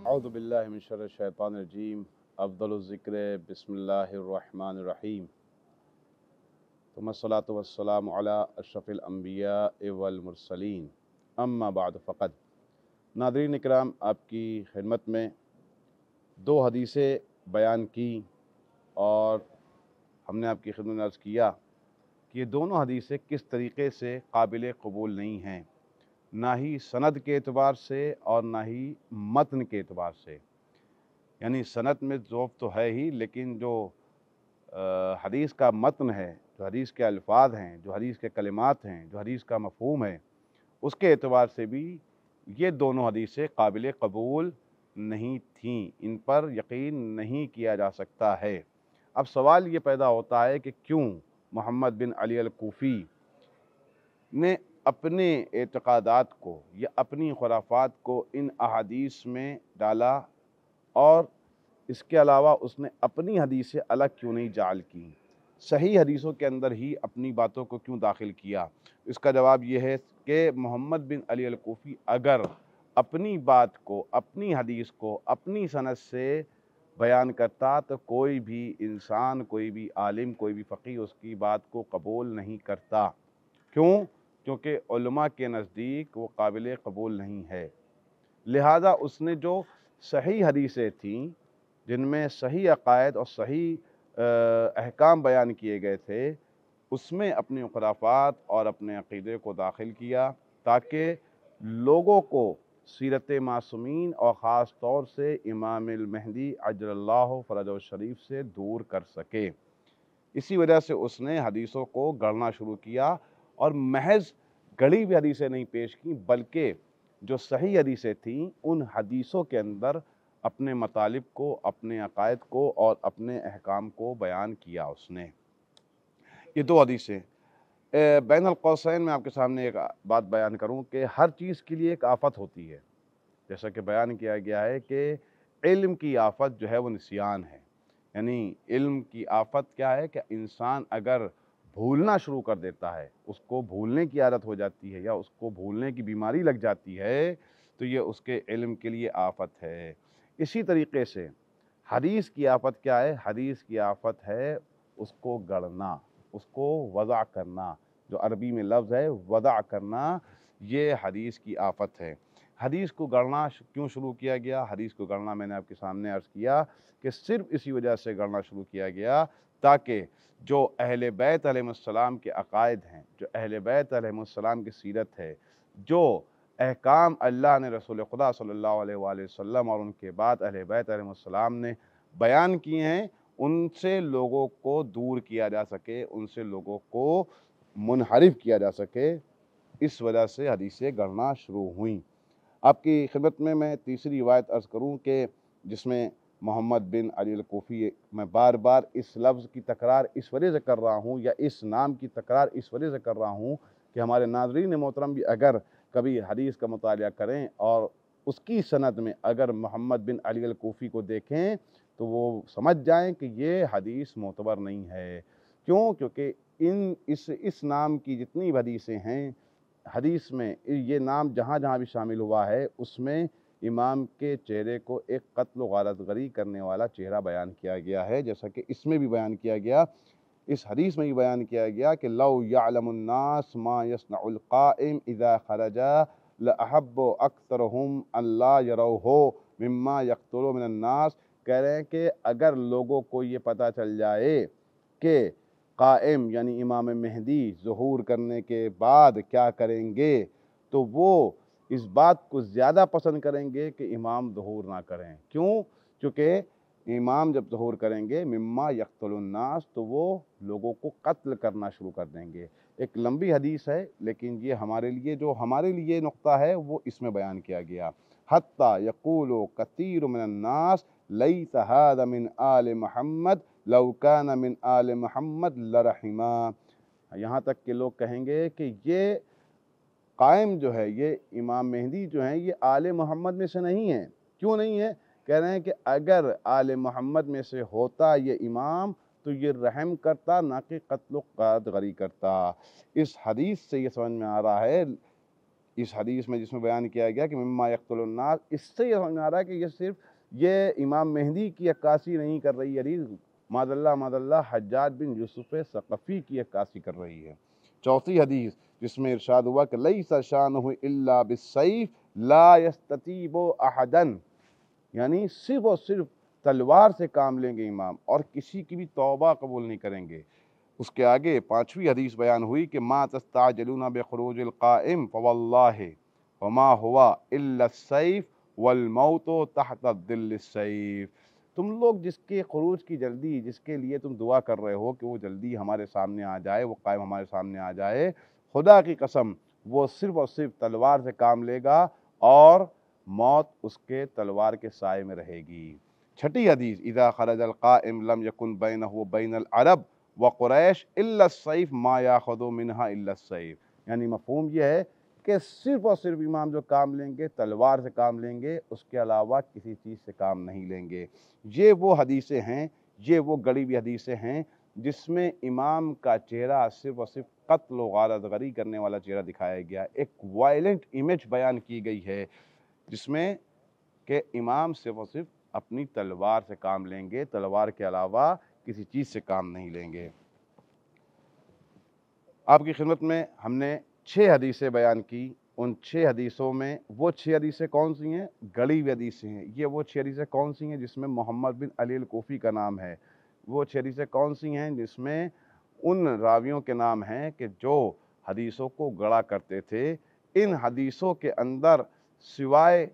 अऊज़ु बिल्लाहि मिन शर्रि शैतानिर रजीम अफ़्ज़लुज़ ज़िक्र बिस्मिल्लाहिर रहमानिर रहीम तुम्मस्सलातु वस्सलामु अला अशरफिल अंबिया वल मुरसलीन अम्मा बाद फ़क़द। नाज़रीन इकराम, आपकी खिदमत में दो हदीसें बयान की और हमने आपकी खिदमत में अर्ज़ किया कि ये दोनों हदीसें किस तरीक़े से काबिल कबूल नहीं हैं, ना ही सनद के एतबार से और ना ही मतन के एतबार से। यानी सनद में ज़ौफ़ तो है ही, लेकिन जो हदीस का मतन है, जो हदीस के अल्फाज हैं, जो हदीस के कलिमात हैं, जो हदीस का मफ़हूम है, उसके एतबार से भी ये दोनों हदीसें काबिल कबूल नहीं थीं, इन पर यकीन नहीं किया जा सकता है। अब सवाल ये पैदा होता है कि क्यों मोहम्मद बिन अली अल-कूफ़ी ने अपने एतक़ादात को या अपनी खुराफात को इन अहादीस में डाला और इसके अलावा उसने अपनी हदीसें अलग क्यों नहीं जाल की, सही हदीसों के अंदर ही अपनी बातों को क्यों दाखिल किया। इसका जवाब ये है कि मोहम्मद बिन अली अल-कूफ़ी अगर अपनी बात को, अपनी हदीस को अपनी सनद से बयान करता तो कोई भी इंसान, कोई भी आलिम, कोई भी फ़क़ीह उसकी बात को कबूल नहीं करता। क्यों? क्योंकि उलमा के नज़दीक वो काबिल कबूल नहीं है। लिहाजा उसने जो सही हदीसें थीं, जिनमें सही अक़ायद और सही अहकाम बयान किए गए थे, उसमें अपनी खुराफात और अपने अक़ीदे को दाखिल किया ताकि लोगों को सीरत मासूमीन और ख़ास तौर से इमामुल महदी अजलल्लाहु फ़रजहु शरीफ से दूर कर सके। इसी वजह से उसने हदीसों को गढ़ना शुरू किया और महज गढ़ी हुई हदीसें नहीं पेश की, बल्कि जो सही हदीसें थीं उन हदीसों के अंदर अपने मतालिब को, अपने अक़ायद को और अपने अहकाम को बयान किया उसने। ये दो हदीसें बैनुल क़ौसैन में आपके सामने एक बात बयान करूं कि हर चीज़ के लिए एक आफ़त होती है। जैसा कि बयान किया गया है कि इल्म की आफ़त जो है वो निस्यान है। यानी इल्म की आफ़त क्या है कि इंसान अगर भूलना शुरू कर देता है, उसको भूलने की आदत हो जाती है या उसको भूलने की बीमारी लग जाती है, तो ये उसके इल्म के लिए आफ़त है। इसी तरीक़े से हदीस की आफ़त क्या है? हदीस की आफ़त है उसको गढ़ना, उसको वज़ा करना। जो अरबी में लफ्ज़ है वज़ा करना, ये हदीस की आफ़त है। हदीस को गढ़ना क्यों शुरू किया गया? हदीस को गढ़ना मैंने आपके सामने अर्ज़ किया कि सिर्फ़ इसी वजह से गढ़ना शुरू किया गया ताकि जो अहले बैत अलैहिमुस्सलाम के अक़ायद हैं, जो अहले बैत अलैहिमुस्सलाम की सीरत है, जो अहकाम अल्लाह ने रसूल खुदा सल्लल्लाहु अलैहि वसल्लम और उनके बाद अहले बैत अलैहिमुस्सलाम ने बयान किए हैं, उनसे लोगों को दूर किया जा सके, उनसे लोगों को मुनहरिफ किया जा सके। इस वजह से हदीसें गढ़ना शुरू हुईं। आपकी खिदमत में मैं तीसरी रिवायत अर्ज़ करूँ कि जिसमें मोहम्मद बिन अली अल-कूफ़ी, मैं बार बार इस लफ्ज़ की तकरार इस वजह से कर रहा हूँ या इस नाम की तकरार इस वजह से कर रहा हूँ कि हमारे नाज़रीन मोहतरम भी अगर कभी हदीस का मुतालिया करें और उसकी सनद में अगर मोहम्मद बिन अली अल-कूफ़ी को देखें तो वो समझ जाएँ कि ये हदीस मोतबर नहीं है। क्यों? क्योंकि इस नाम की जितनी भी हदीसें हैं, हदीस में ये नाम जहाँ जहाँ भी शामिल हुआ है उसमें इमाम के चेहरे को एक क़त्ल गारतगरी करने वाला चेहरा बयान किया गया है। जैसा कि इसमें भी बयान किया गया, इस हदीस में भी बयान किया गया कि लौ यअलमुन्नास मा यसनउल क़ाइम इज़ा ख़रजा लअहब्बु अक्सरहुम अल्ला यरौहु मिम्मा यक़्तुलु मिनन्नास। कह रहे हैं कि अगर लोगों को ये पता चल जाए कि कायम यानी इमाम मेहदी ज़ुहूर करने के बाद क्या करेंगे, तो वो इस बात को ज़्यादा पसंद करेंगे कि इमाम ज़ुहूर ना करें। क्यों? क्योंकि इमाम जब ज़ुहूर करेंगे मिम्मा यक़्तुलुन्नास, तो वो लोगों को कत्ल करना शुरू कर देंगे। एक लंबी हदीस है, लेकिन ये हमारे लिए नुक्ता है वो इसमें बयान किया गया। हत्ता यक़ूलु कसीरु मिनन्नास लैस हाज़ा मिन आले मुहम्मद लौ कान मिन आले मोहम्मद लरहिमा। यहाँ तक कि लोग कहेंगे कि ये कायम जो है, ये इमाम मेहदी जो हैं, ये आले मोहम्मद में से नहीं है। क्यों नहीं है? कह रहे हैं कि अगर आले मोहम्मद में से होता ये इमाम तो ये रहम करता, ना कि क़त्ल गारतगरी करता। इस हदीस से ये समझ में आ रहा है इस हदीस में जिसमें बयान किया गया कि मिम्मा यक़्तुलुन नास, इससे ये समझ में आ रहा है कि ये सिर्फ ये इमाम मेहदी की अक्कासी नहीं कर रही हदीस, मादल्ला मादल्ला हज्जाज बिन यूसुफ सक़फ़ी की अक्कासी कर रही है। चौथी हदीस जिसमें इरशाद हुआ कि लैसा शानुहु इल्ला बिस्सैफ ला यस्ततीबु अहदन, यानी सिर्फ और सिर्फ तलवार से काम लेंगे इमाम और किसी की भी तौबा कबूल नहीं करेंगे। उसके आगे पाँचवीं हदीस बयान हुई कि मा तस्ताजिलूना बिखुरूजिल क़ाइम फवल्लाहि वमा हुवा इल्ला सैफ वल मौतु तहत दिल्लिस्सैफ। तुम लोग जिसके खुरूज की जल्दी, जिसके लिए तुम दुआ कर रहे हो कि वो जल्दी हमारे सामने आ जाए, वो कायम हमारे सामने आ जाए, खुदा की कसम वो सिर्फ और सिर्फ तलवार से काम लेगा और मौत उसके तलवार के साए में रहेगी। छठी हदीस इज़ा खरजल क़ाइम लम यकुन बैनहु व बैनल अरब व कुरैश इल्ला सैफ मा याख़ुदु मिनहा इल्ला सैफ, यानी मफ़हूम यह है कि सिर्फ और सिर्फ इमाम जो काम लेंगे तलवार से काम लेंगे, उसके अलावा किसी चीज़ से काम नहीं लेंगे। ये वो हदीसें हैं, ये वो गड़ी हुई हदीसें हैं जिसमें इमाम का चेहरा सिर्फ और सिर्फ कत्ल व गारतगरी करने वाला चेहरा दिखाया गया। एक वायलेंट इमेज बयान की गई है जिसमें कि इमाम सिर्फ और सिर्फ अपनी तलवार से काम लेंगे, तलवार के अलावा किसी चीज़ से काम नहीं लेंगे। आपकी खिदमत में हमने 6 हदीसें बयान की। उन 6 हदीसों में वो 6 हदीसें कौन सी हैं? गड़ी हुई हदीसें हैं। ये वो 6 हदीसें कौन सी हैं जिसमें मोहम्मद बिन अली अल-कूफ़ी का नाम है? वो 6 हदीसें कौन सी हैं जिसमें उन रावियों के नाम हैं कि जो हदीसों को गढ़ा करते थे? इन हदीसों के अंदर सिवाय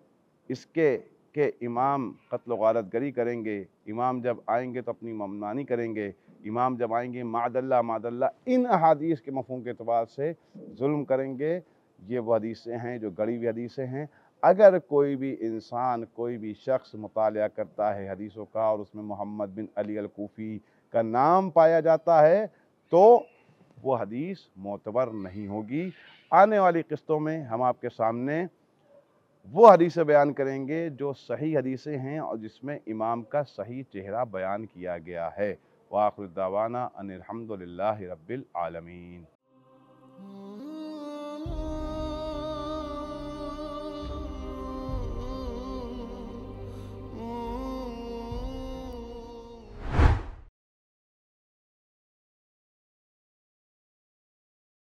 इसके कि इमाम कत्ल व गारतगरी करेंगे, इमाम जब आएंगे तो अपनी मनमानी करेंगे, इमाम जब आएंगे मादल्ला मादल्ला इन अहादीस के मफ़हूम के अतबार से जुल्म करेंगे। ये वो हदीसें हैं जो गड़ी हुई हदीसें हैं। अगर कोई भी इंसान, कोई भी शख्स मुतालिया करता है हदीसों का और उसमें मोहम्मद बिन अली अल-कूफ़ी का नाम पाया जाता है तो वो हदीस मोतबर नहीं होगी। आने वाली किस्तों में हम आपके सामने वो हदीसें बयान करेंगे जो सही हदीसें हैं और जिसमें इमाम का सही चेहरा बयान किया गया है। व आखिर दावाना अनिल हम्दुलिल्लाहि रब्बिल आलमीन।